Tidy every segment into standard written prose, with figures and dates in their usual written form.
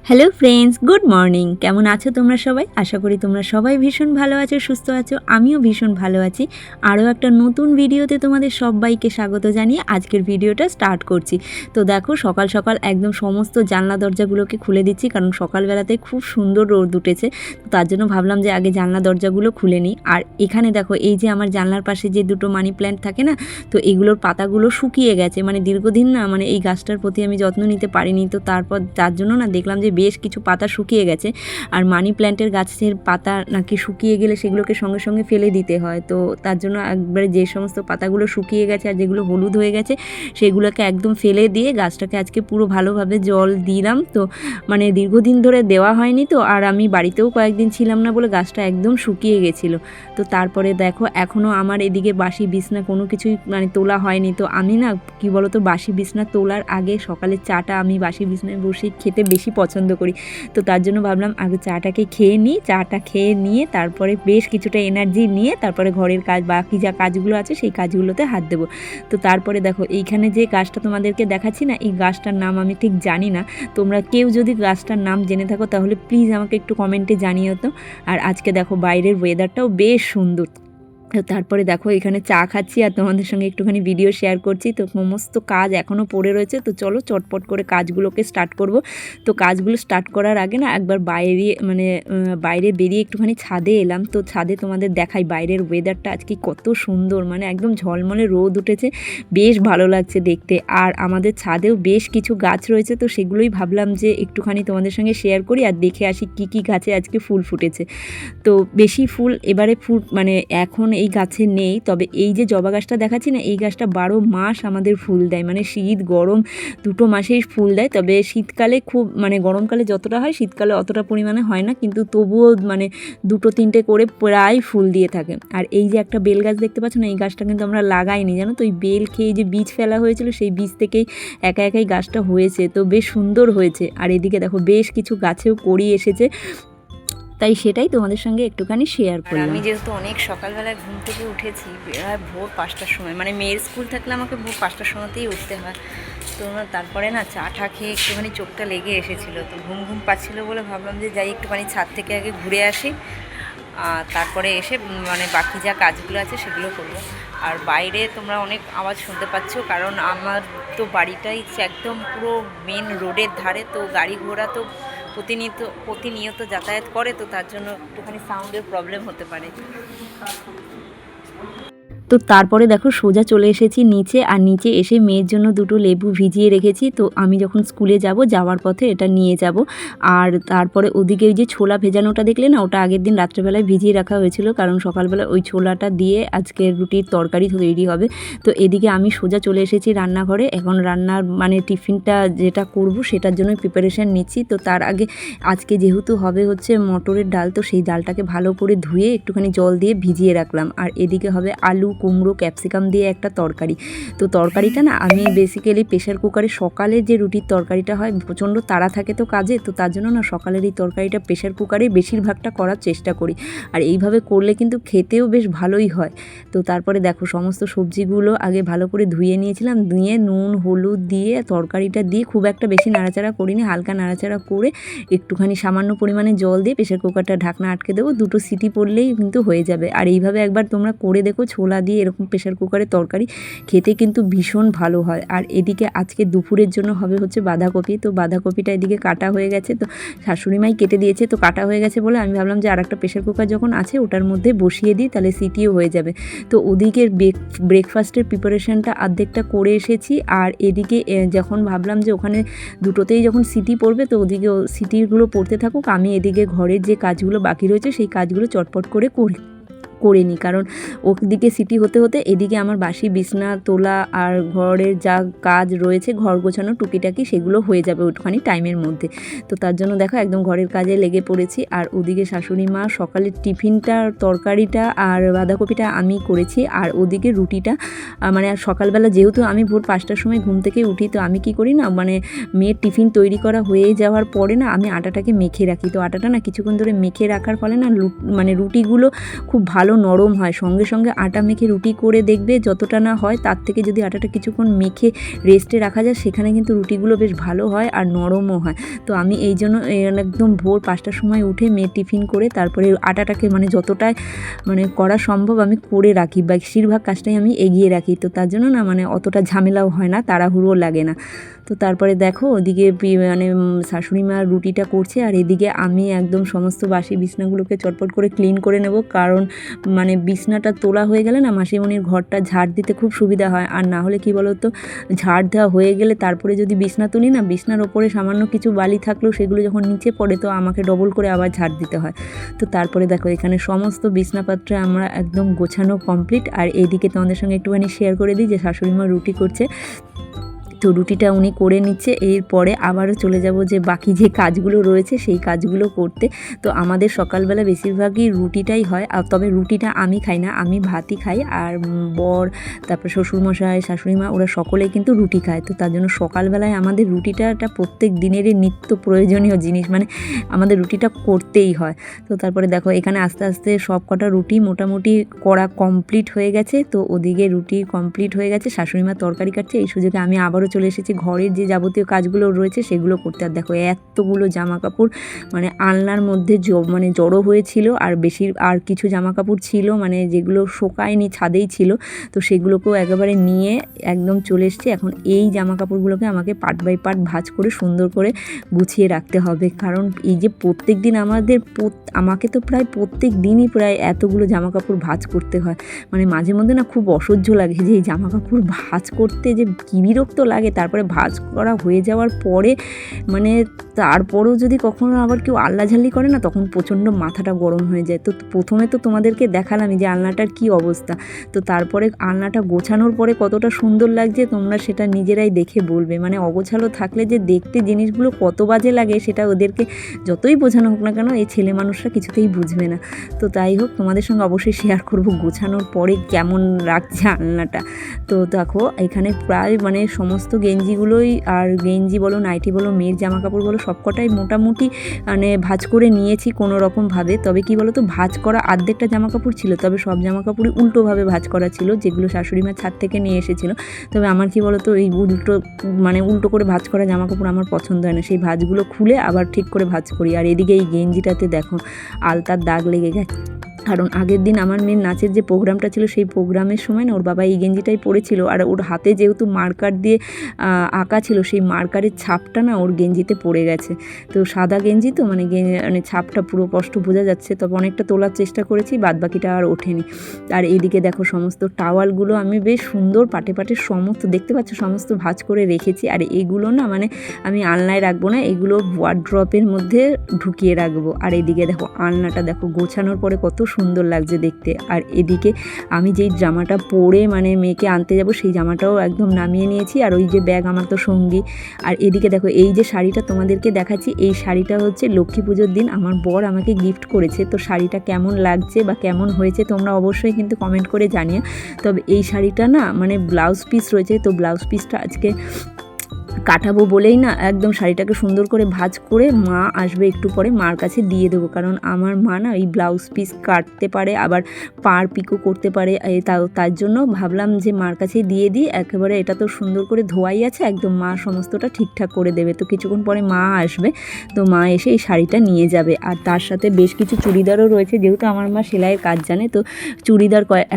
Hello friends, good morning. কেমন আছো তোমরা সবাই? আশা করি তোমরা সবাই ভীষণ ভালো আছো, সুস্থ আছো। আমিও ভীষণ ভালো আছি। আরও একটা নতুন ভিডিওতে তোমাদের সবাইকে স্বাগত জানিয়ে আজকের ভিডিওটা স্টার্ট করছি। তো দেখো, সকাল সকাল একদম সমস্ত জানলা দরজাগুলোকে খুলে দিচ্ছি, কারণ সকালবেলাতে খুব সুন্দর রোদ উঠেছে। তো তার জন্য ভাবলাম যে আগে জানলা দরজাগুলো খুলে নিই। আর এখানে দেখো, এই যে আমার জানলার পাশে যে দুটো মানি প্ল্যান্ট থাকে না, তো এগুলোর পাতাগুলো শুকিয়ে গেছে। মানে দীর্ঘদিন না, মানে এই গাছটার প্রতি আমি যত্ন নিতে পারিনি। তো তার জন্য না দেখলাম যে বেশ কিছু পাতা শুকিয়ে গেছে। আর মানি প্ল্যান্টের গাছের পাতা নাকি শুকিয়ে গেলে সেগুলোকে সঙ্গে সঙ্গে ফেলে দিতে হয়। তো তার জন্য একবারে যে সমস্ত পাতাগুলো শুকিয়ে গেছে আর যেগুলো হলুদ হয়ে গেছে সেগুলোকে একদম ফেলে দিয়ে গাছটাকে আজকে পুরো ভালোভাবে জল দিলাম। তো মানে দীর্ঘদিন ধরে দেওয়া হয়নি, তো আর আমি বাড়িতেও কয়েকদিন ছিলাম না বলে গাছটা একদম শুকিয়ে গেছিলো। তো তারপরে দেখো, এখনও আমার এদিকে বাসি বিছনা কোনো কিছুই মানে তোলা হয়নি। তো আমি না কি বলতো, বাসি বিছনা তোলার আগে সকালের চাটা আমি বাসি বিছনায় বসে খেতে বেশি পছন্দ করি। তো তার জন্য ভাবলাম আগে চাটাকে খেয়ে নিই। চাটা খেয়ে নিয়ে তারপরে বেশ কিছুটা এনার্জি নিয়ে তারপরে ঘরের কাজ, বাকি যা কাজগুলো আছে সেই কাজগুলোতে হাত দেবো। তো তারপরে দেখো, এইখানে যে গাছটা তোমাদেরকে দেখাচ্ছি না, এই গাছটার নাম আমি ঠিক জানি না। তোমরা কেউ যদি গাছটার নাম জেনে থাকো তাহলে প্লিজ আমাকে একটু কমেন্টে জানিও তো। আর আজকে দেখো বাইরের ওয়েদারটাও বেশ সুন্দর। তো তারপরে দেখো, এখানে চা খাচ্ছি আর তোমাদের সঙ্গে একটুখানি ভিডিও শেয়ার করছি। তো সমস্ত কাজ এখনও পড়ে রয়েছে, তো চলো চটপট করে কাজগুলোকে স্টার্ট করব। তো কাজগুলো স্টার্ট করার আগে না একবার বাইরে বেরিয়ে একটুখানি ছাদে এলাম। তো ছাদে তোমাদের দেখাই বাইরের ওয়েদারটা আজকে কত সুন্দর, মানে একদম ঝলমলে রোদ উঠেছে, বেশ ভালো লাগছে দেখতে। আর আমাদের ছাদেও বেশ কিছু গাছ রয়েছে, তো সেগুলোই ভাবলাম যে একটুখানি তোমাদের সঙ্গে শেয়ার করি আর দেখে আসি কী কী গাছে আজকে ফুল ফুটেছে। তো বেশি ফুল এবারে মানে এখন এই গাছে নেই, তবে এই যে জবা গাছটা দেখাচ্ছি না, এই গাছটা 12 মাস আমাদের ফুল দেয়। মানে শীত গরম দুটো মাসেই ফুল দেয়। তবে শীতকালে খুব, মানে গরমকালে যতটা হয় শীতকালে অতটা পরিমাণে হয় না, কিন্তু তবুও মানে 2-3টে করে প্রায় ফুল দিয়ে থাকে। আর এই যে একটা বেল গাছ দেখতে পাচ্ছ না, এই গাছটা কিন্তু আমরা লাগাইনি, জানো তো। ওই বেল খেয়ে যে বীজ ফেলা হয়েছিল সেই বীজ থেকেই একা একাই গাছটা হয়েছে, তো বেশ সুন্দর হয়েছে। আর এদিকে দেখো বেশ কিছু গাছেও কড়ি এসেছে, তাই সেটাই তোমাদের সঙ্গে একটুখানি শেয়ার করলাম। আমি যেহেতু অনেক সকালবেলায় ঘুম থেকে উঠেছি, ভোর 5টার সময়, মানে মেয়ের স্কুল থাকলে আমাকে ভোর 5টার সময়তেই উঠতে হয়। তো তারপরে না চা খেয়ে একটুখানি চোখটা লেগে এসেছিলো, তো ঘুম পাচ্ছিলো বলে ভাবলাম যে যাই একটুখানি ছাদ থেকে আগে ঘুরে আসি, তারপরে এসে মানে বাকি যা কাজগুলো আছে সেগুলো করবো। আর বাইরে তোমরা অনেক আওয়াজ শুনতে পাচ্ছ, কারণ আমার তো বাড়িটাই একদম পুরো মেন রোডের ধারে, তো গাড়ি ঘোড়া তো প্রতিনিয়ত যাতায়াত করে, তো তার জন্য একটুখানি সাউন্ডের প্রবলেম হতে পারে। তো তারপরে দেখো সোজা চলে এসেছি নিচে, আর নিচে এসে মেয়ের জন্য দুটো লেবু ভিজিয়ে রেখেছি। তো আমি যখন স্কুলে যাওয়ার পথে এটা নিয়ে যাব। আর তারপরে ওদিকে ওই যে ছোলা ভেজানোটা দেখলে না, ওটা আগের দিন রাত্রেবেলায় ভিজিয়ে রাখা হয়েছিল, কারণ সকালবেলা ওই ছোলাটা দিয়ে আজকে রুটির তরকারি তৈরি হবে। তো এদিকে আমি সোজা চলে এসেছি রান্নাঘরে। এখন রান্নার মানে টিফিনটা যেটা করব সেটার জন্য প্রিপারেশান নিচ্ছি। তো তার আগে আজকে যেহেতু হবে হচ্ছে মটরের ডাল, তো সেই ডালটাকে ভালো করে ধুয়ে একটুখানি জল দিয়ে ভিজিয়ে রাখলাম। আর এদিকে হবে আলু, কুমড়ো, ক্যাপসিকাম দিয়ে একটা তরকারি। তো তরকারিটা না আমি বেসিক্যালি প্রেশার কুকারে, সকালে যে রুটির তরকারিটা হয় প্রচণ্ড তাড়া থাকে তো কাজে, তো তার জন্য না সকালের এই তরকারিটা প্রেশার কুকারে বেশিরভাগটা করার চেষ্টা করি। আর এইভাবে করলে কিন্তু খেতেও বেশ ভালোই হয়। তো তারপরে দেখো সমস্ত সবজিগুলো আগে ভালো করে ধুয়ে নিয়েছিলাম, ধুয়ে নুন হলুদ দিয়ে তরকারিটা দিয়ে খুব একটা বেশি নাড়াচাড়া করিনি, হালকা নাড়াচাড়া করে একটুখানি সামান্য পরিমাণে জল দিয়ে প্রেশার কুকারটা ঢাকনা আটকে দেবো। 2 সিটি পড়লেই কিন্তু হয়ে যাবে। আর এইভাবে একবার তোমরা করে দেখো, ছোলা দিয়ে এরকম প্রেশার কুকারে তরকারি খেতে কিন্তু ভীষণ ভালো হয়। আর এদিকে আজকে দুপুরের জন্য হবে হচ্ছে বাঁধাকপি। তো বাঁধাকপিটা এদিকে কাটা হয়ে গেছে, তো শাশুড়িমাই কেটে দিয়েছে, তো কাটা হয়ে গেছে বলে আমি ভাবলাম যে আর একটা প্রেশার কুকার যখন আছে ওটার মধ্যে বসিয়ে দিই, তাহলে সিটিও হয়ে যাবে। তো ওদিকে ব্রেকফাস্টের প্রিপারেশনটা অর্ধেকটা করে এসেছি। আর এদিকে যখন ভাবলাম যে ওখানে দুটোতেই যখন সিটি পড়বে, তো ওদিকে সিটিগুলো পড়তে থাকুক, আমি এদিকে ঘরের যে কাজগুলো বাকি রয়েছে সেই কাজগুলো চটপট করে নিই। কারণ ওদিকে সিটি হতে হতে এদিকে আমার বাসি বিছনা তোলা আর ঘরের যা কাজ রয়েছে, ঘর গোছানো টুকিটাকি, সেগুলো হয়ে যাবে ওইটুখানি টাইমের মধ্যে। তো তার জন্য দেখো একদম ঘরের কাজে লেগে পড়েছি। আর ওদিকে শাশুড়ি মা সকালের টিফিনটা, তরকারিটা আর বাঁধাকপিটা আমি করেছি। আর ওদিকে রুটিটা মানে সকালবেলা যেহেতু আমি ভোর 5টার সময় ঘুম থেকে উঠি, তো আমি কি করি না, মানে মেয়ের টিফিন তৈরি করা হয়ে যাওয়ার পরে না আমি আটাটাকে মেখে রাখি। তো আটাটা না কিছুক্ষণ ধরে মেখে রাখার ফলে না মানে রুটিগুলো খুব ভালো ভালো নরম হয়। সঙ্গে সঙ্গে আটা মেখে রুটি করে দেখবে যতটা না হয় তার থেকে যদি আটাটা কিছুক্ষণ মেখে রেস্টে রাখা যায় সেখানে কিন্তু রুটিগুলো বেশ ভালো হয় আর নরমও হয়। তো আমি এই জন্য একদম ভোর 5টার সময় উঠে মেয়ের টিফিন করে তারপরে আটাটাকে মানে যতটাই মানে করা সম্ভব আমি করে রাখি, বেশিরভাগ কাজটাই আমি এগিয়ে রাখি। তো তার জন্য না মানে অতটা ঝামেলাও হয় না, তাড়াহুড়ো লাগে না। তো তারপরে দেখো ওদিকে মানে শাশুড়ি মা রুটিটা করছে আর এদিকে আমি একদম সমস্ত বাসি বিছনাগুলোকে চটপট করে ক্লিন করে নেব, কারণ মানে বিছনাটা তোলা হয়ে গেলে না মাসিমণির ঘরটা ঝাড় দিতে খুব সুবিধা হয়। আর না হলে কি বলো তো, ঝাড় দেওয়া হয়ে গেলে তারপরে যদি বিছনা তুলি না, বিছনার ওপরে সামান্য কিছু বালি থাকলেও সেগুলো যখন নিচে পড়ে তো আমাকে ডবল করে আবার ঝাড় দিতে হয়। তো তারপরে দেখো এখানে সমস্ত বিছনাপত্রে আমরা একদম গোছানো কমপ্লিট। আর এইদিকে তোমাদের সঙ্গে একটুখানি শেয়ার করে দিই যে শাশুড়ি মা রুটি করছে, তো রুটিটা উনি করে নিচ্ছে। এরপরে আবারও চলে যাব যে বাকি যে কাজগুলো রয়েছে সেই কাজগুলো করতে। তো আমাদের সকালবেলা বেশিরভাগই রুটিটাই হয়, আর তবে রুটিটা আমি খাই না, আমি ভাতই খাই। আর বর, তারপর শ্বশুরমশাই, শাশুড়ি মা ওরা সকলেই কিন্তু রুটি খায়। তো তার জন্য সকালবেলায় আমাদের রুটিটা একটা প্রত্যেক দিনেরই নিত্য প্রয়োজনীয় জিনিস, মানে আমাদের রুটিটা করতেই হয়। তো তারপরে দেখো এখানে আস্তে আস্তে সব কটা রুটি মোটামুটি করা কমপ্লিট হয়ে গেছে। তো ওদিকে রুটি কমপ্লিট হয়ে গেছে, শাশুড়ি মা তরকারি কাটছে। এই সুযোগে আমি আবারও চলে এসেছি ঘরের যে যাবতীয় কাজগুলো রয়েছে সেগুলো করতে। আর দেখো এতগুলো জামা কাপড় মানে আলনার মধ্যে মানে জড়ো হয়েছিল, আর কিছু জামা কাপড় ছিল মানে যেগুলো শোকায়নি, ছাদেই ছিল। তো সেগুলোকেও একেবারে নিয়ে একদম চলে এসেছি। এখন এই জামা কাপড়গুলোকে আমাকে পার্ট বাই পার্ট ভাঁজ করে সুন্দর করে গুছিয়ে রাখতে হবে, কারণ এই যে প্রত্যেক দিন আমাকে তো প্রায় প্রত্যেক দিনই প্রায় এতগুলো জামা কাপড় ভাঁজ করতে হয়। মানে মাঝে মধ্যে না খুব অসহ্য লাগে যে এই জামা কাপড় ভাঁজ করতে যে কী বিরক্ত লাগে। তারপরে ভাঁজ করা হয়ে যাওয়ার পরে মানে তারপরেও যদি কখনো আবার কেউ আল্লাঝাল্লি করে না, তখন প্রচণ্ড মাথাটা গরম হয়ে যায়। তো প্রথমে তো তোমাদেরকে দেখালামই যে আলনাটার কী অবস্থা। তো তারপরে আলনাটা গোছানোর পরে কতটা সুন্দর লাগছে তোমরা সেটা নিজেরাই দেখে বলবে। মানে অগোছালো থাকলে যে দেখতে জিনিসগুলো কত বাজে লাগে সেটা ওদেরকে যতই বোঝানো হোক না কেন, এই ছেলে মানুষরা কিছুতেই বুঝবে না। তো তাই হোক, তোমাদের সঙ্গে অবশ্যই শেয়ার করব গোছানোর পরে কেমন লাগছে আলনাটা। তো দেখো এখানে প্রায় মানে সমস্ত গেঞ্জিগুলোই, আর গেঞ্জি বলো, নাইটি বলো, মেয়ের জামা কাপড় বলো, সবকটাই মোটামুটি মানে ভাঁজ করে নিয়েছি কোনো রকমভাবে। তবে কি বলো তো, ভাঁজ করা অর্ধেকটা জামা কাপড় ছিল, তবে সব জামা কাপড়ই উল্টোভাবে ভাঁজ করা ছিল, যেগুলো শাশুড়ি মা ছাদ থেকে নিয়ে এসেছিলো। তবে আমার কি বলো তো, এই উল্টো করে ভাঁজ করা জামা কাপড় আমার পছন্দ হয় না। সেই ভাঁজগুলো খুলে আবার ঠিক করে ভাঁজ করি। আর এদিকে এই গেঞ্জিটাতে দেখো আলতার দাগ লেগে গেছে, কারণ আগের দিন আমার মেয়ের নাচের যে প্রোগ্রামটা ছিল সেই প্রোগ্রামের সময় না ওর বাবা এই গেঞ্জিটাই পরেছিল, আর ওর হাতে যেহেতু মার্কার দিয়ে আঁকা ছিল সেই মার্কারের ছাপটা না ওর গেঞ্জিতে পড়ে গেছে। তো সাদা গেঞ্জি তো মানে ছাপটা পুরো স্পষ্ট বোঝা যাচ্ছে, তবে অনেকটা তোলার চেষ্টা করেছি, বাদবাকিটা আর ওঠেনি। আর এইদিকে দেখো সমস্ত টাওয়ালগুলো আমি বেশ সুন্দর পাটে পাটে সমস্ত দেখতে পাচ্ছ সমস্ত ভাঁজ করে রেখেছি। আর এগুলো না মানে আমি আলনায় রাখবো না, এগুলো ওয়ার্ড্রপের মধ্যে ঢুকিয়ে রাখবো। আর এদিকে দেখো আলনাটা দেখো গোছানোর পরে কত সুন্দর লাগছে দেখতে। আর এদিকে আমি যেই জামাটা পরে মানে মেয়েকে আনতে যাব সেই জামাটাও একদম নামিয়ে নিয়েছি, আর ওই যে ব্যাগ আমার তো সঙ্গী। আর এদিকে দেখো এই যে শাড়িটা তোমাদেরকে দেখাচ্ছি, এই শাড়িটা হচ্ছে লক্ষ্মী পুজোর দিন আমার বর আমাকে গিফট করেছে। তো শাড়িটা কেমন লাগছে বা কেমন হয়েছে তোমরা অবশ্যই কিন্তু কমেন্ট করে জানিও। তবে এই শাড়িটা না মানে ব্লাউজ পিস রয়েছে, তো ব্লাউজ পিসটা আজকে কাটাবো বলেই না একদম শাড়িটাকে সুন্দর করে ভাঁজ করে মা আসবে একটু পরে, মার কাছে দিয়ে দেবো। কারণ আমার মা না এই ব্লাউজ পিস কাটতে পারে, আবার পার পিকও করতে পারে। তার জন্য ভাবলাম যে মার কাছেই দিয়ে দিই একেবারে। এটা তো সুন্দর করে ধোয়াই আছে, একদম মা সমস্তটা ঠিকঠাক করে দেবে। তো কিছুক্ষণ পরে মা আসবে, তো মা এসে এই শাড়িটা নিয়ে যাবে। আর তার সাথে বেশ কিছু চুড়িদারও রয়েছে, যেহেতু আমার মা সেলাইয়ের কাজ জানে। তো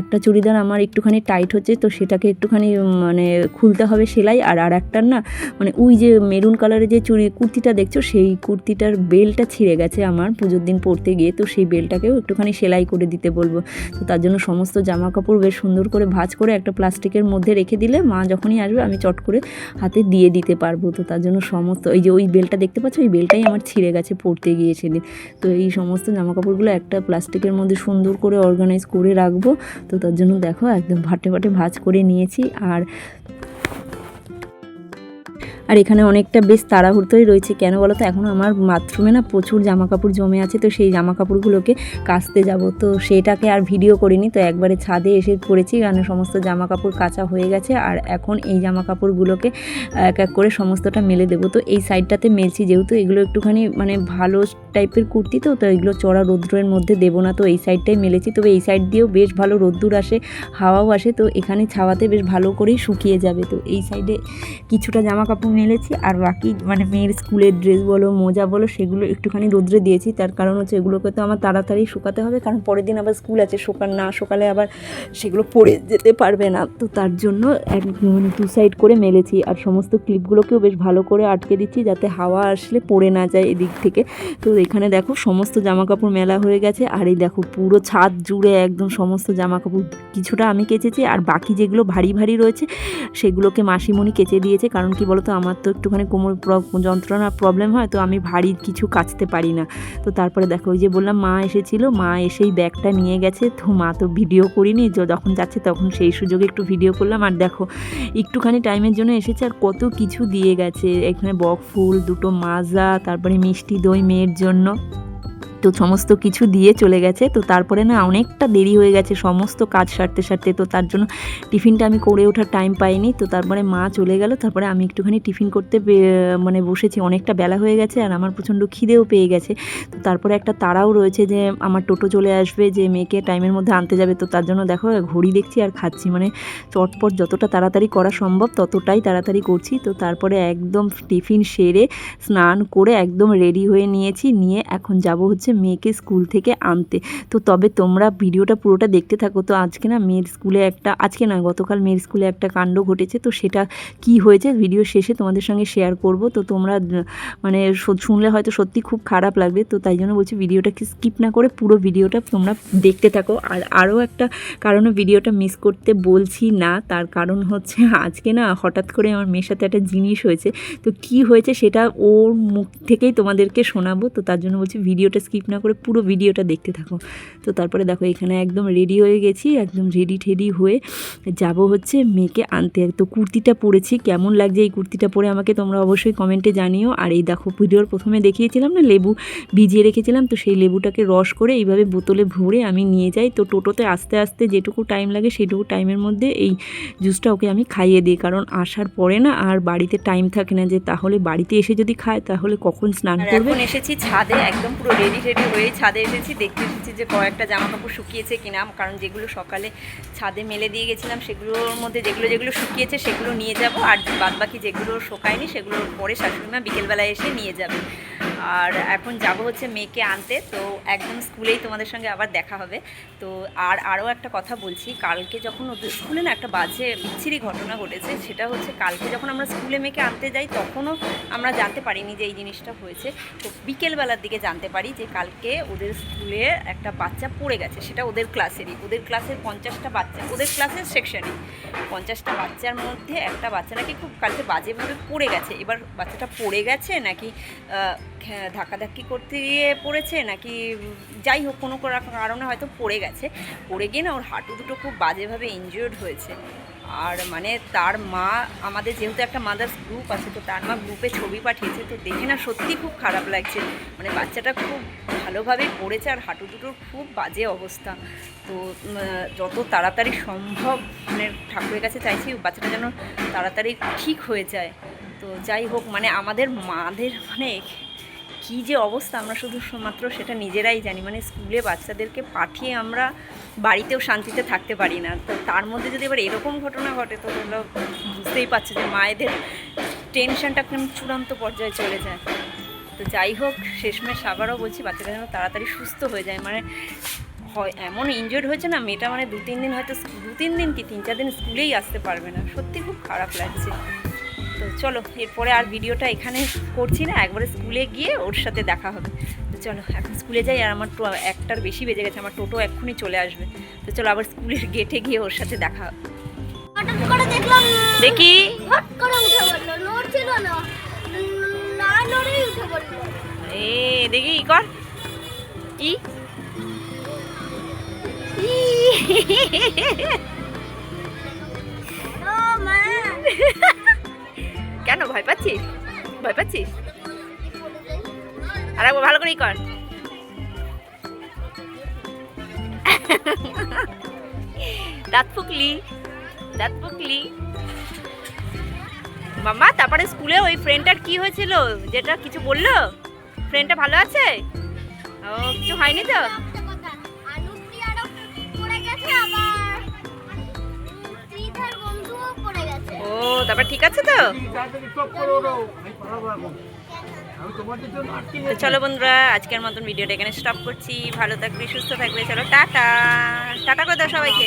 একটা চুড়িদার আমার একটুখানি টাইট হচ্ছে, তো সেটাকে একটুখানি মানে খুলতে হবে সেলাই। আর একটার না মানে ওই যে মেরুন কালারের যে কুর্তিটা দেখছো সেই কুর্তিটার বেলটা ছিঁড়ে গেছে আমার পুজোর দিন পরতে গিয়ে, তো সেই বেলটাকেও একটুখানি সেলাই করে দিতে বলবো। তো তার জন্য সমস্ত জামা কাপড় বেশ সুন্দর করে ভাঁজ করে একটা প্লাস্টিকের মধ্যে রেখে দিলে মা যখনই আসবে আমি চট করে হাতে দিয়ে দিতে পারবো। তো তার জন্য সমস্ত এই যে ওই বেলটা দেখতে পাচ্ছ, ওই বেলটাই আমার ছিঁড়ে গেছে পরতে গিয়ে সেদিন। তো এই সমস্ত জামা কাপড়গুলো একটা প্লাস্টিকের মধ্যে সুন্দর করে অর্গানাইজ করে রাখবো। তো তার জন্য দেখো একদম ভাটে ভাটে ভাঁজ করে নিয়েছি। আর এখানে অনেকটা বেশ তাড়াহুড়োই রয়েছে, কেন বলো তো, এখন আমার বাথরুমে না প্রচুর জামা কাপড় জমে আছে, তো সেই জামা কাপড়গুলোকে কাচতে যাব, তো সেটাকে আর ভিডিও করিনি, তো একবারে ছাদে এসে পড়েছি, কারণ সমস্ত জামা কাপড় কাচা হয়ে গেছে। আর এখন এই জামা কাপড়গুলোকে এক এক করে সমস্তটা মেলে দেবো। তো এই সাইডটাতে মেলছি, যেহেতু এগুলো একটুখানি মানে ভালো টাইপের কুর্তি, তো এগুলো চড়া রোদ্রের মধ্যে দেবো না, তো এই সাইডটাই মেলেছি। তবে এই সাইড দিয়েও বেশ ভালো রোদ্দুর আসে, হাওয়াও আসে, তো এখানে ছাওয়াতে বেশ ভালো করেই শুকিয়ে যাবে। তো এই সাইডে কিছুটা জামা কাপড় মেলেছি, আর বাকি মানে মেয়ের স্কুলের ড্রেস বলো, মোজা বলো, সেগুলো একটুখানি রোদ্রে দিয়েছি। তার কারণ হচ্ছে এগুলোকে তো আমার তাড়াতাড়ি শুকাতে হবে, কারণ পরের দিন আবার স্কুল আছে, সকালে আবার সেগুলো পরে যেতে পারবে না, তো তার জন্য মানে দু সাইড করে মেলেছি। আর সমস্ত ক্লিপগুলোকেও বেশ ভালো করে আটকে দিচ্ছি, যাতে হাওয়া আসলে পড়ে না যায় এদিক থেকে। তো এখানে দেখো সমস্ত জামা কাপড় মেলা হয়ে গেছে, আর এই দেখো পুরো ছাদ জুড়ে একদম সমস্ত জামা কাপড়, কিছুটা আমি কেচেছি, আর বাকি যেগুলো ভারী ভারী রয়েছে সেগুলোকে মাসিমণি কেচে দিয়েছে। কারণ কি বলো তো, আমার তো একটুখানি কোমর যন্ত্রণার প্রবলেম হয়, তো আমি ভারী কিছু কাচতে পারি না। তো তারপরে দেখো, ওই যে বললাম মা এসেছিলো, মা এসেই ব্যাগটা নিয়ে গেছে, তো মা তো ভিডিও করিনি, যখন যাচ্ছে তখন সেই সুযোগে একটু ভিডিও করলাম। আর দেখো একটুখানি টাইমের জন্য এসেছে, আর কত কিছু দিয়ে গেছে, এখানে বক ফুল, দুটো মাজা, তারপরে মিষ্টি দই মেয়ের জন্য, তো সমস্ত কিছু দিয়ে চলে গেছে। তো তারপরে না অনেকটা দেরি হয়ে গেছে সমস্ত কাজ সারতে, তো তার জন্য টিফিনটা আমি করে ওঠার টাইম পাইনি। তো তারপরে মা চলে গেল, তারপরে আমি একটুখানি টিফিন করতে মানে বসেছি, অনেকটা বেলা হয়ে গেছে, আর আমার প্রচণ্ড খিদেও পেয়ে গেছে। তো তারপরে একটা তাড়াও রয়েছে যে আমার টোটো চলে আসবে, যে মেয়েকে টাইমের মধ্যে আনতে যাবে, তো তার জন্য দেখো ঘড়ি দেখছি আর খাচ্ছি, মানে চটপট যতটা তাড়াতাড়ি করা সম্ভব ততটাই তাড়াতাড়ি করছি। তো তারপরে একদম টিফিন সেরে স্নান করে একদম রেডি হয়ে নিয়ে এখন যাব হচ্ছে মেয়েকে স্কুল থেকে আনতে। তো তবে তোমরা ভিডিওটা পুরোটা দেখতে থাকো। তো আজকে না মেয়ের স্কুলে আজকে নয়, গতকাল মেয়ের স্কুলে একটা কাণ্ড ঘটেছে, তো সেটা কি হয়েছে ভিডিও শেষে তোমাদের সঙ্গে শেয়ার করব। তো তোমরা মানে শুনলে হয়তো সত্যি খুব খারাপ লাগবে, তো তাই জন্য বলছি ভিডিওটাকে স্কিপ না করে পুরো ভিডিওটা তোমরা দেখতে থাকো। আর আরও একটা কারণে ভিডিওটা মিস করতে বলছি না, তার কারণ হচ্ছে আজকে না হঠাৎ করে আমার মেয়ের সাথে একটা জিনিস হয়েছে, তো কি হয়েছে সেটা ওর মুখ থেকেই তোমাদেরকে শোনাবো। তো তার জন্য বলছি ভিডিওটা স্কিপ না করে পুরো ভিডিওটা দেখতে থাকো। তো তারপরে দেখো এখানে একদম রেডি হয়ে গেছি, একদম রেডি হয়ে যাব হচ্ছে মেয়েকে আনতে। তো কুর্তিটা পরেছি, কেমন লাগছে এই কুর্তিটা পরে আমাকে তোমরা অবশ্যই কমেন্টে জানিও। আর এই দেখো ভিডিওর প্রথমে দেখিয়েছিলাম না লেবু ভিজিয়ে রেখেছিলাম, তো সেই লেবুটাকে রস করে এইভাবে বোতলে ভরে আমি নিয়ে যাই। তো টোটোতে আস্তে আস্তে যেটুকু টাইম লাগে সেইটুকু টাইমের মধ্যে এই জুসটা ওকে আমি খাইয়ে দিই, কারণ আসার পরে না আর বাড়িতে টাইম থাকে না, যে তাহলে বাড়িতে এসে যদি খায় তাহলে কখন স্নান করবে। এখন এসেছি ছাদে, একদম পুরো রেডি হয়ে ছাদে এসেছি, দেখতে এসেছি যে কয়েকটা জামা কাপড় শুকিয়েছে কিনা, কারণ যেগুলো সকালে ছাদে মেলে দিয়ে গেছিলাম সেগুলোর মধ্যে যেগুলো শুকিয়েছে সেগুলো নিয়ে যাব, আর বাদবাকি যেগুলো শোকায়নি সেগুলো পরে শাশুড়িমা বিকেলবেলায় এসে নিয়ে যাবে। আর এখন যাব হচ্ছে মেয়েকে আনতে, তো একদম স্কুলেই তোমাদের সঙ্গে আবার দেখা হবে। তো আরও একটা কথা বলছি, কালকে যখন ওদের স্কুলে না একটা বাজে বিচ্ছিরি ঘটনা ঘটেছে, সেটা হচ্ছে কালকে যখন আমরা স্কুলে মেয়েকে আনতে যাই তখনও আমরা জানতে পারিনি যে এই জিনিসটা হয়েছে। তো বিকেলবেলার দিকে জানতে পারি যে কালকে ওদের স্কুলে একটা বাচ্চা পড়ে গেছে, সেটা ওদের ক্লাসের 50টা বাচ্চা, ওদের ক্লাসের সেকশনে 50টা বাচ্চার মধ্যে একটা বাচ্চা নাকি খুব কালকে বাজেভাবে পড়ে গেছে। এবার বাচ্চাটা পড়ে গেছে নাকি ধাক্কাধাক্কি করতে গিয়ে পড়েছে, নাকি যাই হোক কোনো কারণে হয়তো পড়ে গেছে, পড়ে গিয়ে না ওর হাঁটু দুটো খুব বাজেভাবে ইনজিওর্ড হয়েছে। আর মানে তার মা, আমাদের যেহেতু একটা মাদার্স গ্রুপ আছে, তো তার মা গ্রুপে ছবি পাঠিয়েছে, তো দেখে না সত্যি খুব খারাপ লাগছে, মানে বাচ্চাটা খুব ভালোভাবেই পড়েছে আর হাঁটু দুটোর খুব বাজে অবস্থা। তো যত তাড়াতাড়ি সম্ভব মানে ঠাকুরের কাছে চাইছি বাচ্চাটা যেন তাড়াতাড়ি ঠিক হয়ে যায়। তো যাই হোক, মানে আমাদের মাদের মানে কী যে অবস্থা আমরা শুধুমাত্র সেটা নিজেরাই জানি, মানে স্কুলে বাচ্চাদেরকে পাঠিয়ে আমরা বাড়িতেও শান্তিতে থাকতে পারি না, তো তার মধ্যে যদি এবার এরকম ঘটনা ঘটে তো তোমরা বুঝতেই পারছো যে মায়েদের টেনশনটা কেমন চূড়ান্ত পর্যায়ে চলে যায়। তো যাই হোক, শেষমেশ আবারও বলছি বাচ্চাটা যেন তাড়াতাড়ি সুস্থ হয়ে যায়, মানে হয় এমন ইনজোর্ড হয়েছে না মেয়েটা, মানে 2-3 দিন হয়তো 2-3 দিন কি 3-4 দিন স্কুলেই আসতে পারবে না, সত্যি খুব খারাপ লাগছে। তো চলো এরপরে আর ভিডিওটা এখানে করছি না, একবারে স্কুলে গিয়ে ওর সাথে দেখা হবে। তো চলো এখন স্কুলে যাই, আর আমার 1টার বেশি বেজে গেছে, আমার টোটো এক্ষুনি চলে আসবে। তো চলো আবার স্কুলের গেটে গিয়ে ওর সাথে দেখা হবে। দেখি দেখি ই কর ই কেন ভয় পাচ্ছিস? ভয় পাচ্ছিস? আর একবার ভালো করেই কর। দাঁত ফুকলি, দাঁত ফুকলি। মামা তারপরে স্কুলে ওই ফ্রেন্ডটার কি হয়েছিল, যেটা কিছু বললো? ফ্রেন্ডটা ভালো আছে? ও কিছু হয়নি তো? ও তারপর ঠিক আছে তো? তো চলো বন্ধুরা, আজকের মতন ভিডিওটা এখানে স্টপ করছি। ভালো থাকবে, সুস্থ থাকবে। চলো টাটা, টাটা করে দাও সবাইকে।